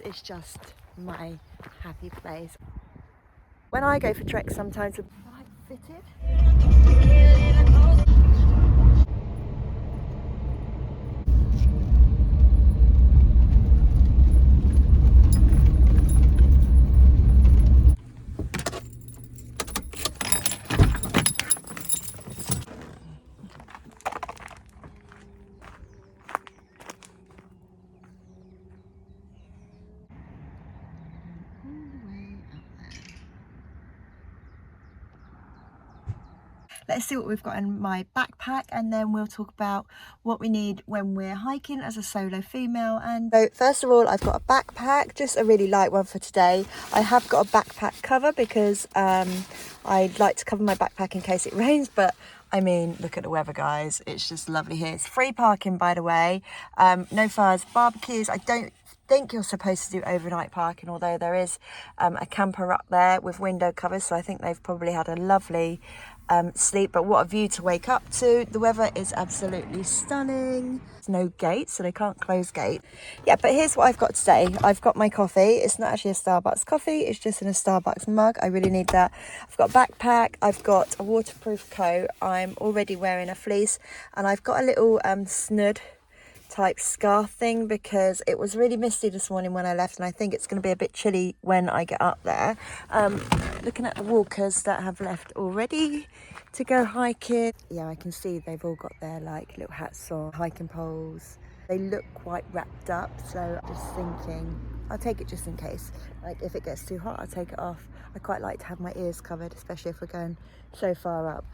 is just my happy place. When I go for treks sometimes I'm like fitted. Let's see what we've got in my backpack, and then we'll talk about what we need when we're hiking as a solo female. And so first of all, I've got a backpack, just a really light one for today. I have got a backpack cover because I'd like to cover my backpack in case it rains, but I mean, look at the weather, guys. It's just lovely here. It's free parking, by the way. No fires, barbecues. I don't think you're supposed to do overnight parking, although there is a camper up there with window covers, so I think they've probably had a lovely sleep. But what a view to wake up to. The weather is absolutely stunning. There's no gate, so they can't close gate. Yeah, but here's what I've got today. I've got my coffee. It's not actually a Starbucks coffee, it's just in a Starbucks mug. I really need that. I've got a backpack, I've got a waterproof coat, I'm already wearing a fleece, and I've got a little snud type scarf thing because it was really misty this morning when I left, and I think it's going to be a bit chilly when I get up there. Looking at the walkers that have left already to go hiking, yeah, I can see they've all got their like little hats on, hiking poles. They look quite wrapped up, so I'm just thinking I'll take it just in case. Like if it gets too hot, I'll take it off. I quite like to have my ears covered, especially if we're going so far up.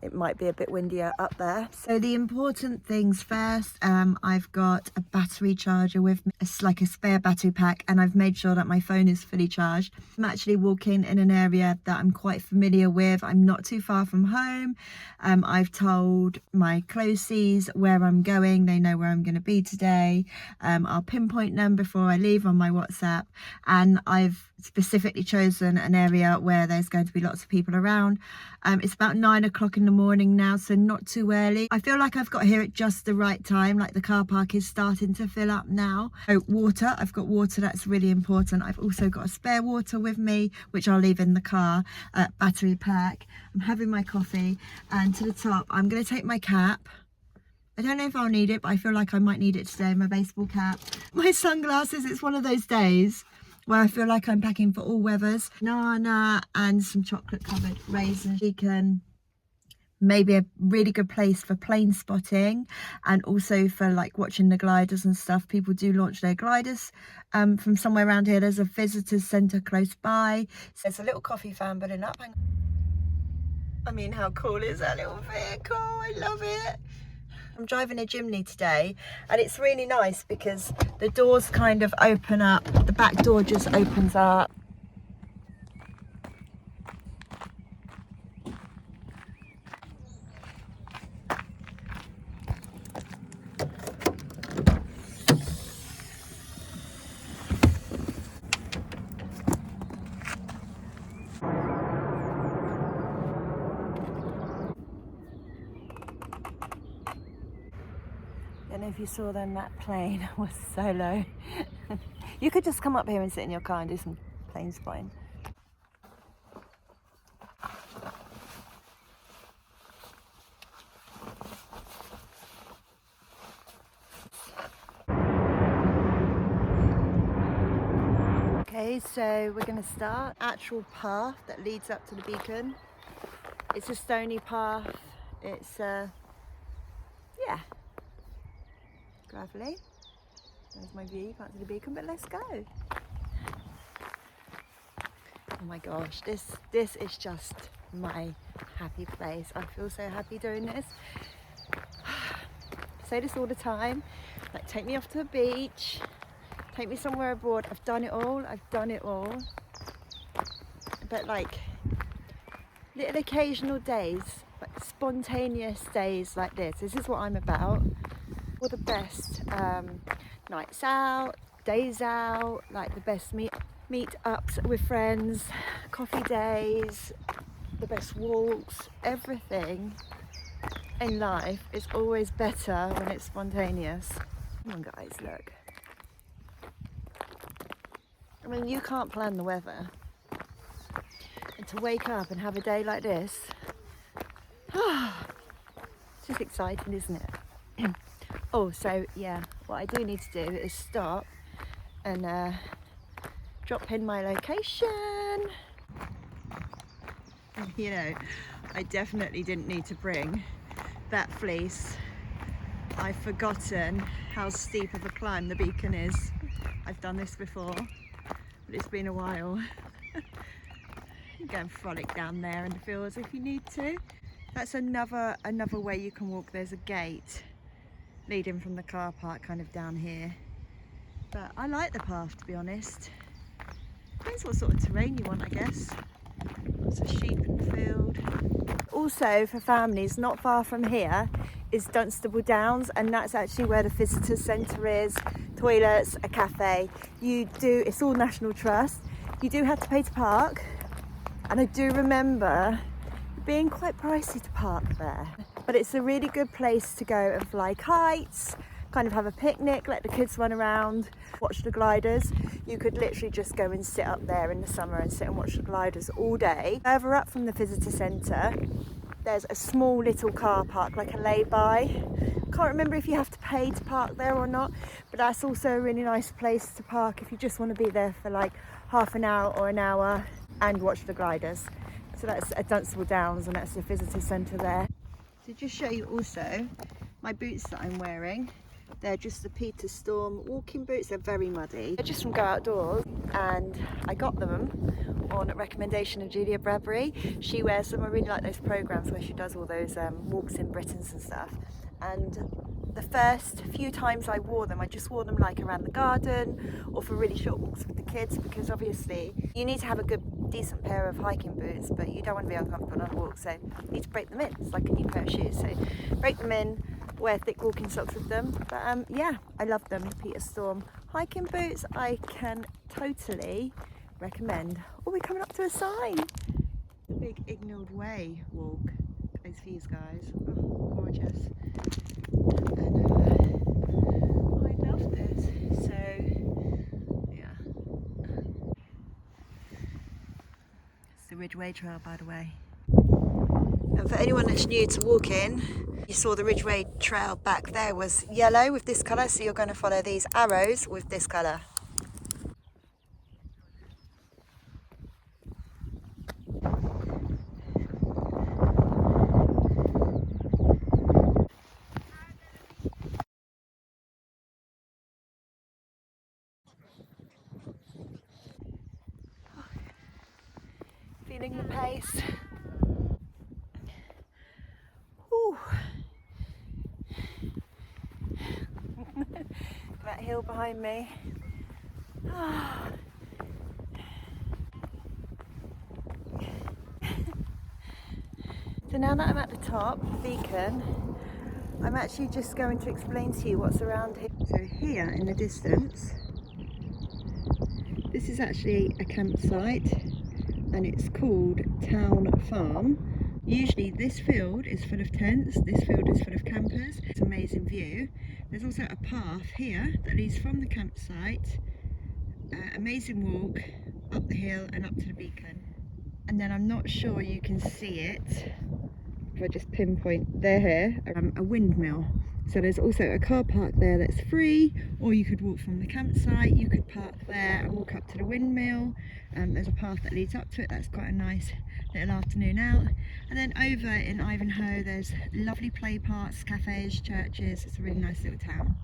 It might be a bit windier up there. So the important things first, I've got a battery charger with me. It's like a spare battery pack, and I've made sure that my phone is fully charged. I'm actually walking in an area that I'm quite familiar with. I'm not too far from home. I've told my closies where I'm going. They know where I'm going to be today. I'll pinpoint them before I leave on my WhatsApp, and I've specifically chosen an area where there's going to be lots of people around. It's about 9 o'clock in the morning now, so not too early. I feel like I've got here at just the right time, like the car park is starting to fill up now. So water, I've got water, that's really important. I've also got a spare water with me, which I'll leave in the car, battery pack. I'm having my coffee, and to the top, I'm going to take my cap. I don't know if I'll need it, but I feel like I might need it today. My baseball cap, my sunglasses. It's one of those days where I feel like I'm packing for all weathers. Banana and some chocolate covered raisins. Beacon, maybe a really good place for plane spotting and also for like watching the gliders and stuff. People do launch their gliders from somewhere around here. There's a visitors centre close by. So there's a little coffee fan burning up. I mean, how cool is that little vehicle? I love it. I'm driving a Jimny today, and it's really nice because the doors kind of open up, the back door just opens up. I don't know if you saw then, that plane was so low. You could just come up here and sit in your car and do some plane spotting. Okay, so we're going to start actual path that leads up to the beacon. It's a stony path. It's yeah, gravelly. There's my view, you can't see the beacon, but let's go. Oh my gosh, this is just my happy place. I feel so happy doing this. I say this all the time, like take me off to the beach, take me somewhere abroad. I've done it all. But like little occasional days, like spontaneous days like this is what I'm about. All the best nights out, days out, like the best meet-ups with friends, coffee days, the best walks, everything in life is always better when it's spontaneous. Come on guys, look. I mean, you can't plan the weather. And to wake up and have a day like this, it's just exciting, isn't it? Oh, so yeah, what I do need to do is stop and drop in my location. You know, I definitely didn't need to bring that fleece. I've forgotten how steep of a climb the beacon is. I've done this before, but it's been a while. You go and frolic down there in the fields if you need to. That's another way you can walk. There's a gate leading from the car park kind of down here. But I like the path, to be honest. Depends what sort of terrain you want, I guess. Lots of sheep in the field. Also, for families, not far from here is Dunstable Downs, and that's actually where the visitor centre is, toilets, a cafe. It's all National Trust. You do have to pay to park, and I do remember it being quite pricey to park there. But it's a really good place to go and fly kites, kind of have a picnic, let the kids run around, watch the gliders. You could literally just go and sit up there in the summer and sit and watch the gliders all day. Further up from the visitor centre, there's a small little car park, like a lay-by. Can't remember if you have to pay to park there or not, but that's also a really nice place to park if you just want to be there for like half an hour or an hour and watch the gliders. So that's at Dunstable Downs, and that's the visitor centre there. To just show you also my boots that I'm wearing. They're just the Peter Storm walking boots. They're very muddy. They're just from Go Outdoors, and I got them on a recommendation of Julia Bradbury. She wears them. I really like those programmes where she does all those walks in Britons and stuff. And the first few times I wore them, I just wore them like around the garden or for really short walks with the kids, because obviously you need to have a decent pair of hiking boots, but you don't want to be uncomfortable on a walk, so you need to break them in. It's like a new pair of shoes, so break them in, wear thick walking socks with them. But yeah, I love them. Peter Storm hiking boots, I can totally recommend. Oh, we're coming up to a sign. The big Ivinghoe Way walk. Those views, guys. Oh, gorgeous. And I love this. So yeah, it's the Ridgeway Trail, by the way. And for anyone that's new to walking, you saw the Ridgeway Trail back there was yellow with this colour, so you're going to follow these arrows with this colour. Feeling the pace. Ooh. That hill behind me. So now that I'm at the top, Beacon, I'm actually just going to explain to you what's around here. So here in the distance, this is actually a campsite, and it's called Town Farm. Usually this field is full of tents, this field is full of campers. It's an amazing view. There's also a path here that leads from the campsite, amazing walk up the hill and up to the beacon. And then I'm not sure you can see it, if I just pinpoint there, a windmill. So there's also a car park there that's free, or you could walk from the campsite, you could park there and walk up to the windmill. There's a path that leads up to it, that's quite a nice little afternoon out. And then over in Ivinghoe there's lovely play parks, cafes, churches. It's a really nice little town.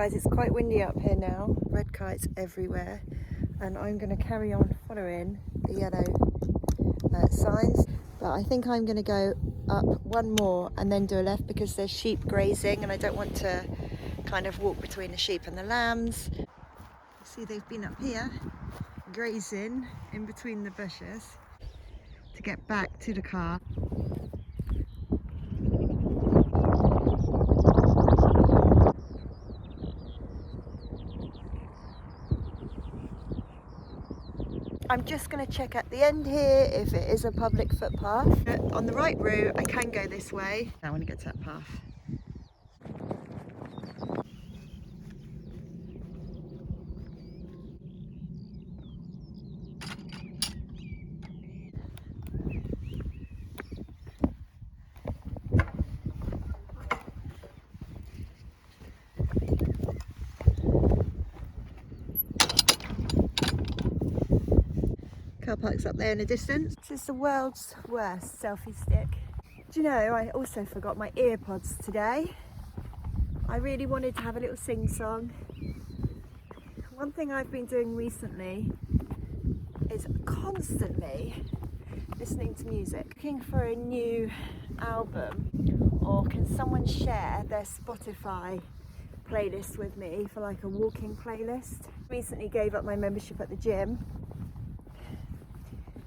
Guys, it's quite windy up here now. Red kites everywhere. And I'm going to carry on following the yellow signs. But I think I'm going to go up one more and then do a left because there's sheep grazing and I don't want to kind of walk between the sheep and the lambs. You see they've been up here grazing in between the bushes to get back to the car. I'm just going to check at the end here if it is a public footpath. On the right route I can go this way. I want to get to that path. Car park's up there in the distance. This is the world's worst selfie stick. Do you know, I also forgot my earpods today. I really wanted to have a little sing-song. One thing I've been doing recently is constantly listening to music. Looking for a new album, or can someone share their Spotify playlist with me for like a walking playlist? Recently gave up my membership at the gym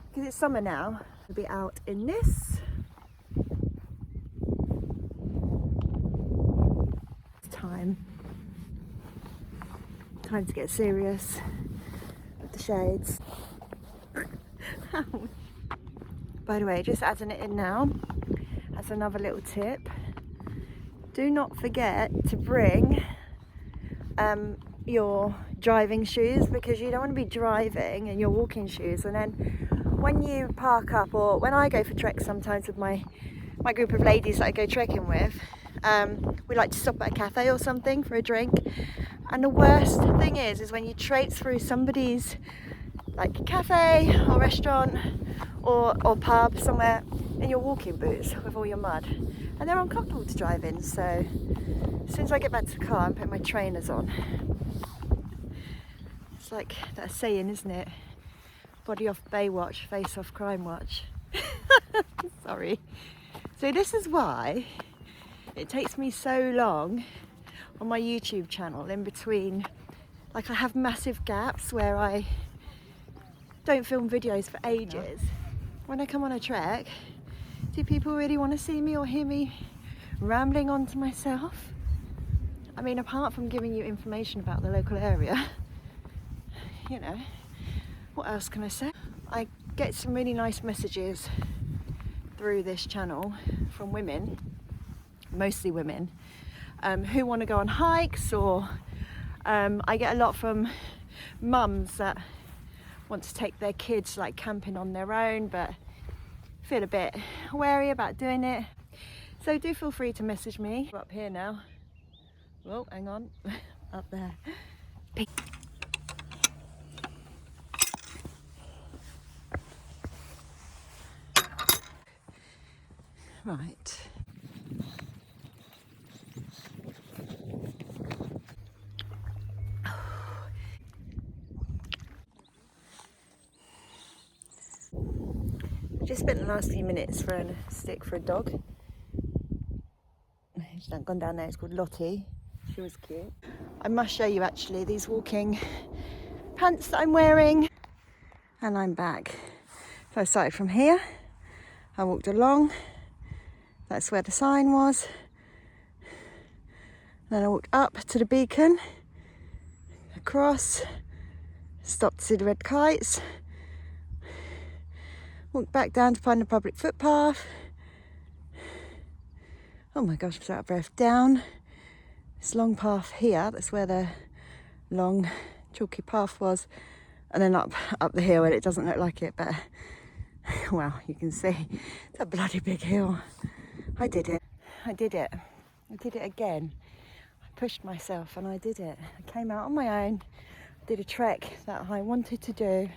because it's summer now. I'll be out in this. It's time to get serious with the shades. By the way, just adding it in now as another little tip, do not forget to bring your driving shoes, because you don't want to be driving in your walking shoes and then when you park up, or when I go for treks sometimes with my group of ladies that I go trekking with, we like to stop at a cafe or something for a drink, and the worst thing is when you traipse through somebody's like cafe or restaurant or pub somewhere in your walking boots with all your mud, and they're uncomfortable to drive in. So as soon as I get back to the car, I'm putting my trainers on. It's like that saying, isn't it? Body off Baywatch, face off Crime Watch. Sorry. So this is why it takes me so long on my YouTube channel in between. Like I have massive gaps where I don't film videos for ages. When I come on a trek, do people really want to see me or hear me rambling on to myself? I mean, apart from giving you information about the local area, you know, what else can I say? I get some really nice messages through this channel from women, mostly women, who want to go on hikes, or I get a lot from mums that want to take their kids like camping on their own but feel a bit wary about doing it. So do feel free to message me. We're up here now. Oh, hang on. Up there. Right. I just spent the last few minutes throwing a stick for a dog. She's not gone down there. It's called Lottie. She was cute. I must show you actually these walking pants that I'm wearing. And I'm back. So I started from here. I walked along. That's where the sign was. Then I walked up to the beacon, across, stopped to see the red kites, walked back down to find the public footpath. Oh my gosh, I'm so out of breath. Down this long path here, that's where the long chalky path was, and then up the hill, and it doesn't look like it, but well, you can see it's a bloody big hill. I did it. I did it again. I pushed myself and I did it. I came out on my own, did a trek that I wanted to do,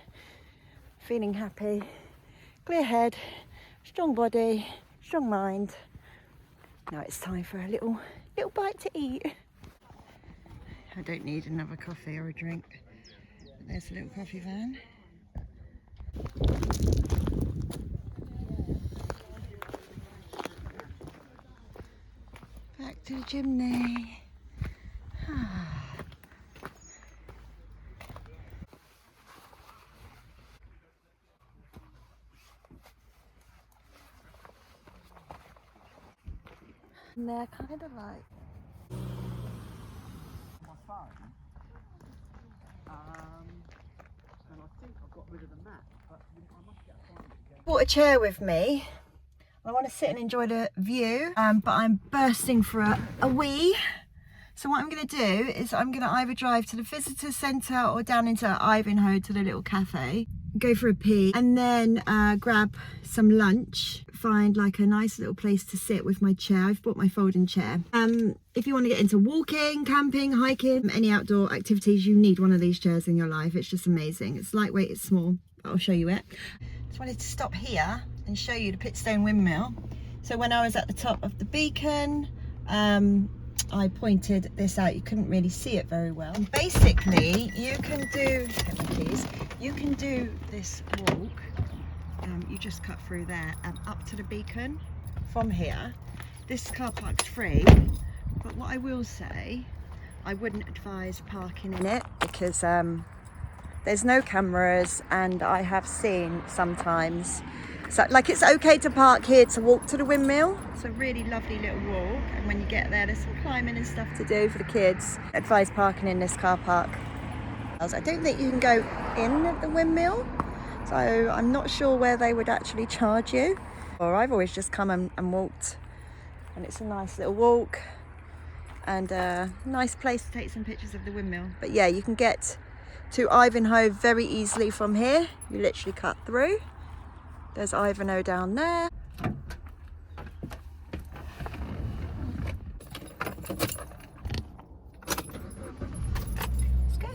feeling happy, clear head, strong body, strong mind. Now it's time for a little bite to eat. I don't need another coffee or a drink. There's a little coffee van. Back to the chimney. And they're kind of like... My phone, and I think I've got rid of the map, but I must get a phone again. Bought a chair with me. I want to sit and enjoy the view, but I'm bursting for a wee. So what I'm going to do is I'm going to either drive to the visitor centre or down into Ivinghoe to the little cafe, go for a pee, and then grab some lunch, find like a nice little place to sit with my chair. I've bought my folding chair. If you want to get into walking, camping, hiking, any outdoor activities, you need one of these chairs in your life. It's just amazing. It's lightweight, it's small. I'll show you it. Just wanted to stop here and show you the Pitstone windmill. So when I was at the top of the beacon, I pointed this out. You couldn't really see it very well. And basically, you can do, get my keys, you can do this walk. You just cut through there up to the beacon from here. This car park's free, but what I will say, I wouldn't advise parking in it because there's no cameras, and I have seen sometimes, so like it's okay to park here to walk to the windmill. It's a really lovely little walk, and when you get there, there's some climbing and stuff to do for the kids. Advise parking in this car park. I don't think you can go in at the windmill, so I'm not sure where they would actually charge you. Or I've always just come and walked, and it's a nice little walk and a nice place to take some pictures of the windmill. But yeah, you can get to Ivinghoe very easily from here. You literally cut through. There's Ivinghoe down there. Let's go.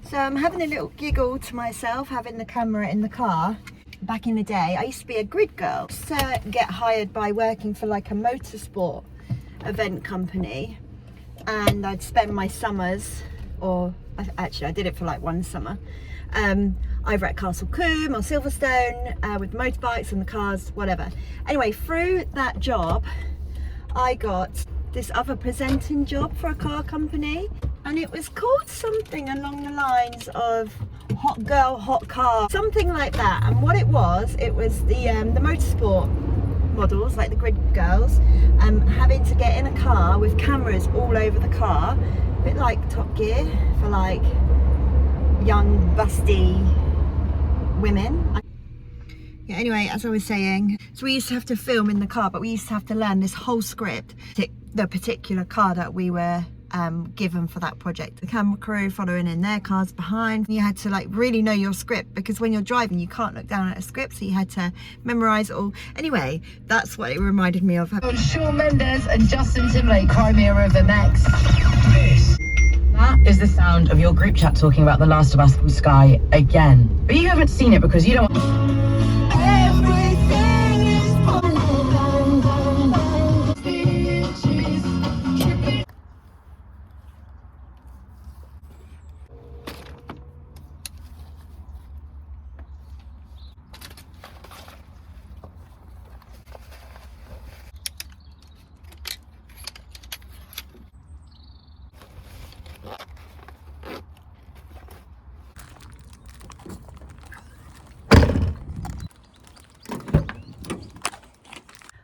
So I'm having a little giggle to myself having the camera in the car. Back in the day, I used to be a grid girl. I used to get hired by working for like a motorsport event company, and I'd spend my summers, or actually I did it for like one summer, either at Castle Combe or Silverstone with motorbikes and the cars, whatever. Anyway, through that job I got this other presenting job for a car company, and it was called something along the lines of Hot Girl, Hot Car, something like that. And what it was the motorsport models, like the grid girls, having to get in a car with cameras all over the car, a bit like Top Gear for like young busty women. Yeah, anyway, as I was saying, so we used to have to film in the car, but we used to have to learn this whole script, the particular car that we were given for that project. The camera crew following in their cars behind. You had to like really know your script, because when you're driving you can't look down at a script, so you had to memorize it all. Anyway, that's what it reminded me of. Shawn Mendes and Justin Timberlake, Cry Me a River next. That is the sound of your group chat talking about The Last of Us from Sky again. But you haven't seen it because you don't want... Everything is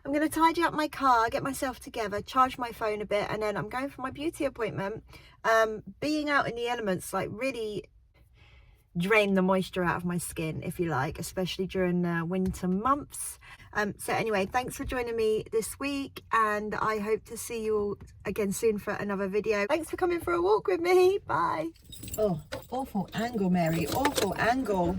I'm going to tidy up my car, get myself together, charge my phone a bit, and then I'm going for my beauty appointment. Being out in the elements like really drained the moisture out of my skin, if you like, especially during the winter months. So anyway, thanks for joining me this week, and I hope to see you all again soon for another video. Thanks for coming for a walk with me. Bye. Oh, awful angle, Mary, awful angle.